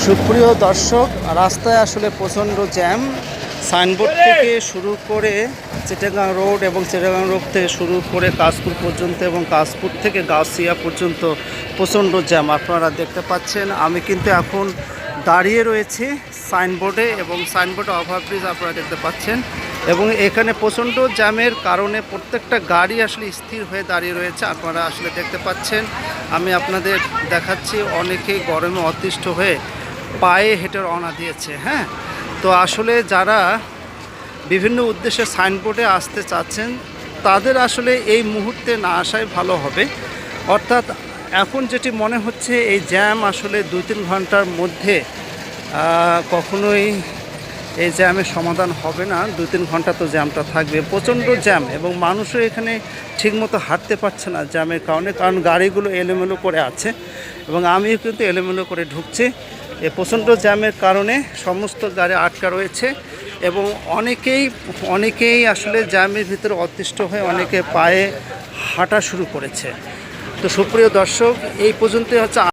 সুপ্রিয় দর্শক, রাস্তায় আসলে প্রচণ্ড জ্যাম। সাইনবোর্ড থেকে শুরু করে চিটাগাং রোড এবং চিটাগাং রোড থেকে শুরু করে কাশপুর পর্যন্ত এবং কাশপুর থেকে গাউসিয়া পর্যন্ত প্রচণ্ড জ্যাম আপনারা দেখতে পাচ্ছেন। আমি কিন্তু এখন দাঁড়িয়ে রয়েছি সাইনবোর্ডে এবং সাইনবোর্ডে ওভারব্রিজ আপনারা দেখতে পাচ্ছেন এবং এখানে প্রচণ্ড জ্যামের কারণে প্রত্যেকটা গাড়ি আসলে স্থির হয়ে দাঁড়িয়ে রয়েছে। আপনারা আসলে দেখতে পাচ্ছেন, আমি আপনাদের দেখাচ্ছি অনেকেই গরমে অতিষ্ঠ হয়ে পায়ে হেঁটে রওনা দিয়েছে। হ্যাঁ, তো আসলে যারা বিভিন্ন উদ্দেশ্যে সাইনবোর্ডে আসতে চাচ্ছেন তাদের আসলে এই মুহূর্তে না আসাই ভালো হবে। অর্থাৎ এখন যেটি মনে হচ্ছে এই জ্যাম আসলে 2-3 ঘন্টার মধ্যে কখনোই এই জ্যামের সমাধান হবে না। 2-3 ঘন্টা তো জ্যামটা থাকবে, প্রচণ্ড জ্যাম এবং মানুষও এখানে ঠিকমতো হাঁটতে পারছে না জ্যামের কারণে, কারণ গাড়িগুলো এলোমেলো করে আছে এবং আমিও কিন্তু এলোমেলো করে ঢুকছি। এই প্রচণ্ড জ্যামের কারণে সমস্ত গাড়ি আটকা রয়েছে এবং অনেকেই আসলে জ্যামের ভিতরে অতিষ্ঠ হয়ে অনেকে পায়ে হাঁটা শুরু করেছে। তো সুপ্রিয় দর্শক, এই পর্যন্তই হচ্ছে